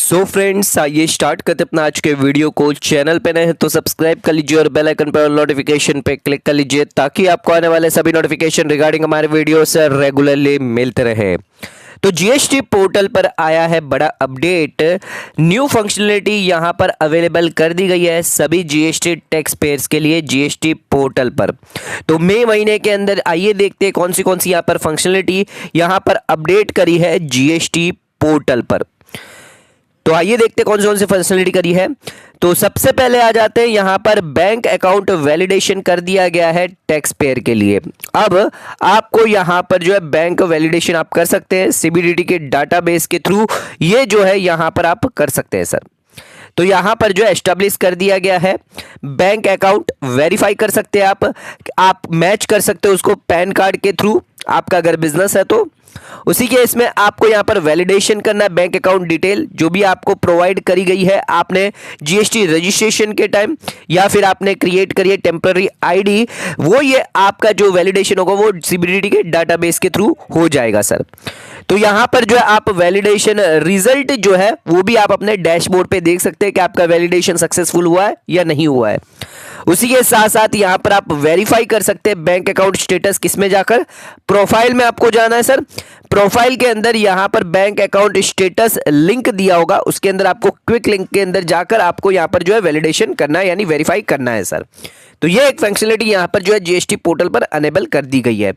So friends, आइए start करते अपना आज के वीडियो को। चैनल पे नए हैं तो सब्सक्राइब कर लीजिए और बेल आइकन पर नोटिफिकेशन पे क्लिक कर लीजिए ताकि आपको आने वाले सभी नोटिफिकेशन रिगार्डिंग हमारे वीडियो से रेगुलरली मिलते रहे। तो जीएसटी पोर्टल पर आया है बड़ा अपडेट। न्यू फंक्शनलिटी यहां पर अवेलेबल कर दी गई है सभी जीएसटी टैक्स पेयर्स के लिए जीएसटी पोर्टल पर। तो मई महीने के अंदर आइए देखते हैं कौन सी यहां पर फंक्शनलिटी यहां पर अपडेट करी है जीएसटी पोर्टल पर। तो आइए देखते कौन सी फैसिलिटी करी है। तो सबसे पहले आ जाते हैं यहां पर बैंक अकाउंट वैलिडेशन कर दिया गया है टैक्स पेयर के लिए। अब आपको यहां पर जो है बैंक वैलिडेशन आप कर सकते हैं सीबीडीटी के डाटाबेस के थ्रू। ये जो है यहां पर आप कर सकते हैं सर। तो यहां पर जो एस्टेब्लिश कर दिया गया है बैंक अकाउंट वेरीफाई कर सकते हैं आप मैच कर सकते हो उसको पैन कार्ड के थ्रू। आपका अगर बिजनेस है तो उसी केस में आपको यहां पर वैलिडेशन करना है बैंक अकाउंट डिटेल जो भी आपको प्रोवाइड करी गई है आपने जीएसटी रजिस्ट्रेशन के टाइम या फिर आपने क्रिएट करी है टेम्पररी आईडी। वो ये आपका जो वैलिडेशन होगा वो सीबीडीटी के डाटाबेस के थ्रू हो जाएगा सर। तो यहां पर जो है आप वैलिडेशन रिजल्ट जो है वो भी आप अपने डैशबोर्ड पे देख सकते हैं कि आपका वैलिडेशन सक्सेसफुल हुआ है या नहीं हुआ है। उसी के साथ साथ यहां पर आप वेरीफाई कर सकते हैं बैंक अकाउंट स्टेटस किसमें जाकर, प्रोफाइल में आपको जाना है सर। प्रोफाइल के अंदर यहां पर बैंक अकाउंट स्टेटस लिंक दिया होगा, उसके अंदर आपको क्विक लिंक के अंदर जाकर आपको यहां पर जो है वैलिडेशन करना है यानी वेरीफाई करना है सर। तो ये एक फंक्शनलिटी यहां पर जो है जीएसटी पोर्टल पर अनेबल कर दी गई है।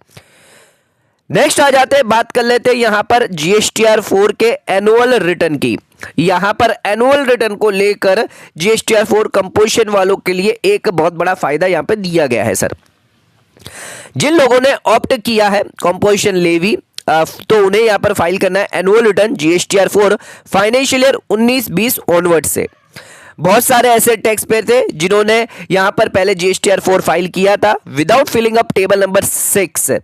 नेक्स्ट आ जाते हैं, बात कर लेते हैं यहां पर जीएसटीआर 4 के एनुअल रिटर्न की। यहां पर एनुअल रिटर्न को लेकर जीएसटीआर 4 कंपोजिशन वालों के लिए एक बहुत बड़ा फायदा यहां पर दिया गया है सर। जिन लोगों ने ऑप्ट किया है कंपोजिशन लेवी तो उन्हें यहां पर फाइल करना है annual return GSTR 4 financial year 19-20 onward से। बहुत सारे ऐसे टैक्स पेयर थे जिन्होंने यहां पर पहले जीएसटीआर 4 फाइल किया था without filling up table number 6।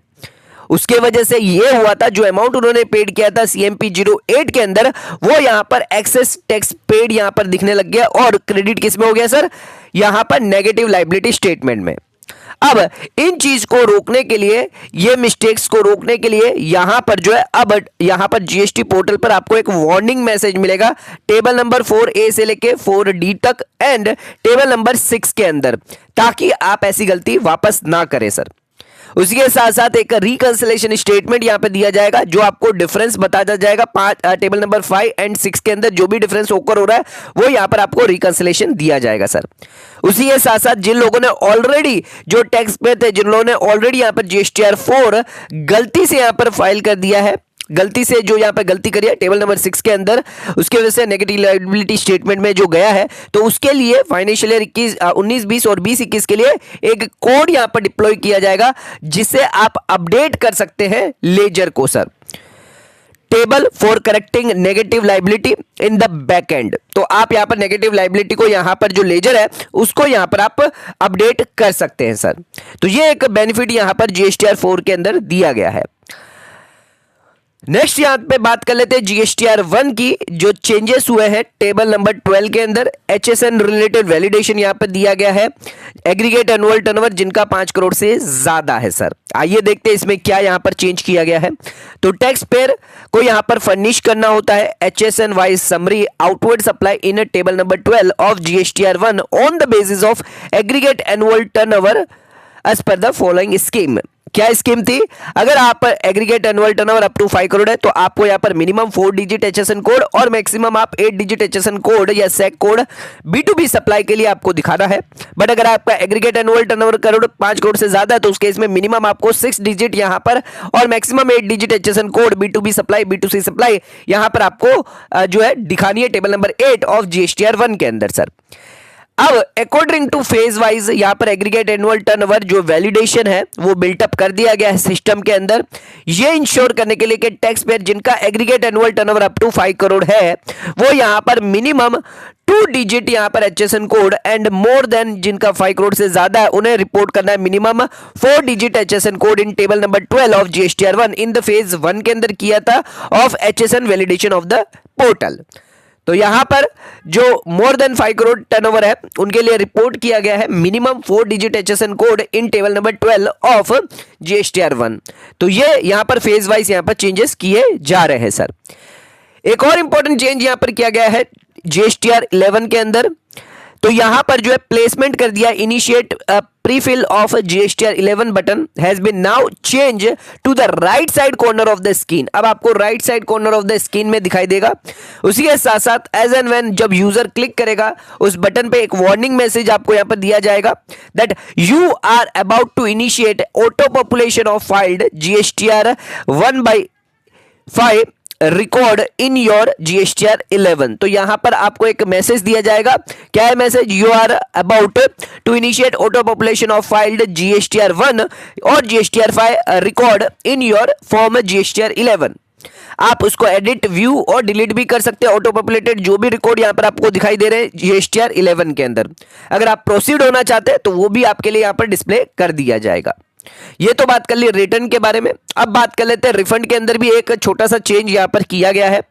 उसके वजह से ये हुआ था जो अमाउंट उन्होंने पेड किया था सीएमपी 08 के अंदर वो यहां पर एक्सेस टैक्स पेड यहां पर दिखने लग गया और क्रेडिट किस में हो गया सर, यहां पर नेगेटिव लायबिलिटी स्टेटमेंट में। अब इन चीज को रोकने के लिए, ये मिस्टेक्स को रोकने के लिए यहां पर जो है अब यहां पर जीएसटी पोर्टल पर आपको एक वार्निंग मैसेज मिलेगा टेबल नंबर 4A से लेके 4D तक एंड टेबल नंबर 6 के अंदर, ताकि आप ऐसी गलती वापस ना करें सर। उसी के साथ साथ एक रिकंसिलेशन स्टेटमेंट यहां पे दिया जाएगा जो आपको डिफरेंस बताया जाएगा टेबल नंबर 5 एंड 6 के अंदर जो भी डिफरेंस ओकर हो रहा है वो यहां पर आपको रिकंसिलेशन दिया जाएगा सर। उसी के साथ साथ जिन लोगों ने ऑलरेडी जो टैक्स पे थे, जिन लोगों ने ऑलरेडी यहां पर जीएसटीआर 4 गलती से यहां पर फाइल कर दिया है, गलती से जो यहां पे गलती करी है टेबल नंबर 6 के अंदर, उसके वजह से नेगेटिव लायबिलिटी स्टेटमेंट में जो गया है, तो उसके लिए फाइनेंशियल ईयर 19-20 और 20-21 के लिए एक कोड यहां पर डिप्लॉय किया जाएगा जिससे आप अपडेट कर सकते हैं लेजर को sir. Table for correcting negative liability in the back and. तो आप यहां पर नेगेटिव लायबिलिटी को यहां पर जो लेजर है उसको यहां पर आप अपडेट कर सकते हैं सर। तो ये एक बेनिफिट यहां पर जीएसटीआर 4 के अंदर दिया गया है। नेक्स्ट यहां पे बात कर लेते हैं जीएसटीआर 1 की, जो चेंजेस हुए हैं टेबल नंबर 12 के अंदर। एचएसएन रिलेटेड वैलिडेशन यहां पे दिया गया है एग्रीगेट एनुअल टर्नओवर जिनका 5 करोड़ से ज्यादा है सर। आइए देखते हैं इसमें क्या यहां पर चेंज किया गया है। तो टैक्स पेयर को यहां पर फर्निश करना होता है HSN wise summary outward supply in table number 12 of GSTR 1 on the basis of aggregate annual turnover as per the following scheme. क्या स्कीम थी, अगर आप aggregate annual turnover up to 5 crore है तो आपको यहां पर मिनिमम 4 डिजिट एचएसएन कोड और मैक्सिमम आप 8 डिजिट एचएसएन कोड या सेक कोड B2B सप्लाई के लिए आपको दिखाना है। बट अगर आपका एग्रीगेट एनुअल टर्नओवर 5 करोड़ से ज्यादा है तो उस केस में मिनिमम आपको 6 डिजिट यहां पर और maximum 8 digit HSN code B2B supply B2C supply यहां पर आपको जो है दिखानी है टेबल नंबर 8 ऑफ जीएसटीआर 1 के अंदर सर। अब अकॉर्डिंग टू फेज वाइज यहां पर एग्रीगेट एनुअल टर्नओवर जो वैलिडेशन है वो बिल्टअप कर दिया गया है सिस्टम के अंदर, ये इंश्योर करने के लिए कि टैक्स पेयर जिनका aggregate annual turnover up to 5 crore है वो यहां पर मिनिमम 2 डिजिट यहां पर HSN code and more than जिनका 5 करोड़ से ज्यादा है उन्हें रिपोर्ट करना है minimum 4 digit HSN code in table number 12 of GSTR 1 in the phase 1 के अंदर किया था of HSN validation of the portal. तो यहां पर जो मोर देन 5 करोड़ टर्नओवर है उनके लिए रिपोर्ट किया गया है minimum 4 digit HSN code in table number 12 of GSTR 1। तो ये यहां पर फेज वाइज यहां पर चेंजेस किए जा रहे हैं सर। एक और इंपॉर्टेंट चेंज यहां पर किया गया है GSTR 11 के अंदर। तो यहां पर जो है प्लेसमेंट कर दिया, initiate prefill of GSTR 11 button has been now change to the right side corner of the screen. अब आपको right side corner of the screen में दिखाई देगा। उसी के साथ साथ एज एंड व्हेन जब यूजर क्लिक करेगा उस बटन पे एक वार्निंग मैसेज आपको यहां पर दिया जाएगा that you are about to initiate auto population of filed GSTR 1/5 record in your GSTR 11। तो यहां पर आपको एक मैसेज दिया जाएगा। क्या है message? You are about to initiate auto population of filed GSTR 1 और GSTR 5 record in your form GSTR 11। आप उसको एडिट, व्यू और डिलीट भी कर सकते हैं। ऑटो पॉपुलेटेड जो भी रिकॉर्ड यहां पर आपको दिखाई दे रहे हैं GSTR 11 के अंदर, अगर आप प्रोसीड होना चाहते हैं तो वो भी आपके लिए यहां पर डिस्प्ले कर दिया जाएगा। ये तो बात कर ली रिटर्न के बारे में। अब बात कर लेते हैं रिफंड के अंदर भी एक छोटा सा चेंज यहां पर किया गया है।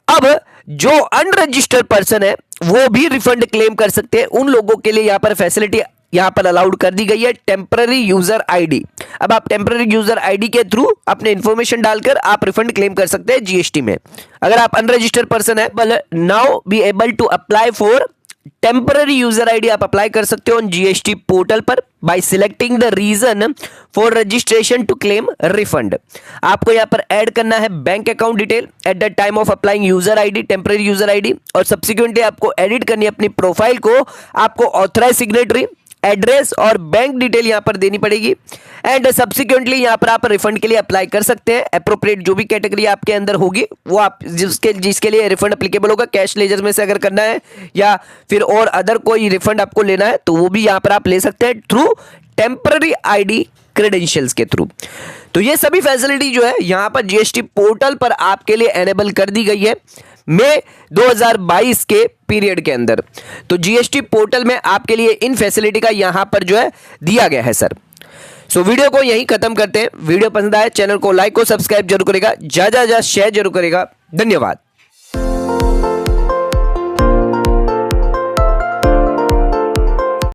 अब जो अनरजिस्टर्ड पर्सन है वो भी रिफंड क्लेम कर सकते हैं। उन लोगों के लिए यहां पर फैसिलिटी यहां पर अलाउड कर दी गई है, टेम्पररी यूजर आईडी। अब आप टेम्पररी यूजर आईडी के थ्रू अपने इंफॉर्मेशन डालकर आप रिफंड क्लेम कर सकते हैं GST में। अगर आप अनरजिस्टर्ड पर्सन है, now be able to apply for temporary user ID आप अप्लाई कर सकते हो GST पोर्टल पर by selecting the reason for registration to claim refund. आपको यहां पर ऐड करना है bank account detail at the time of applying user ID, temporary user ID, और सब्सिक्वेंटली आपको एडिट करनी है अपनी प्रोफाइल को। आपको ऑथराइज सिग्नेटरी, एड्रेस और बैंक डिटेल यहां पर देनी पड़ेगी एंड सब्सिक्वेंटली यहां पर आप रिफंड के लिए अप्लाई कर सकते हैं। अप्रोप्रिएट जो भी कैटेगरी आपके अंदर होगी वो आप जिसके लिए रिफंड एप्लीकेबल होगा, कैश लेजर में से अगर करना है या फिर और अदर कोई रिफंड आपको लेना है तो वो भी यहां पर आप ले सकते हैं थ्रू टेम्पररी आईडी क्रेडेंशियल्स के थ्रू। तो ये सभी फैसिलिटी जो है यहां पर GST पोर्टल पर आपके लिए एनेबल कर दी गई है मई 2022 के पीरियड के अंदर। तो GST पोर्टल में आपके लिए इन फैसिलिटी का यहां पर जो है दिया गया है सर। सो वीडियो को यहीं खत्म करते हैं। वीडियो पसंद आए चैनल को लाइक और सब्सक्राइब जरूर करेगा, ज्यादा शेयर जरूर करेगा। धन्यवाद।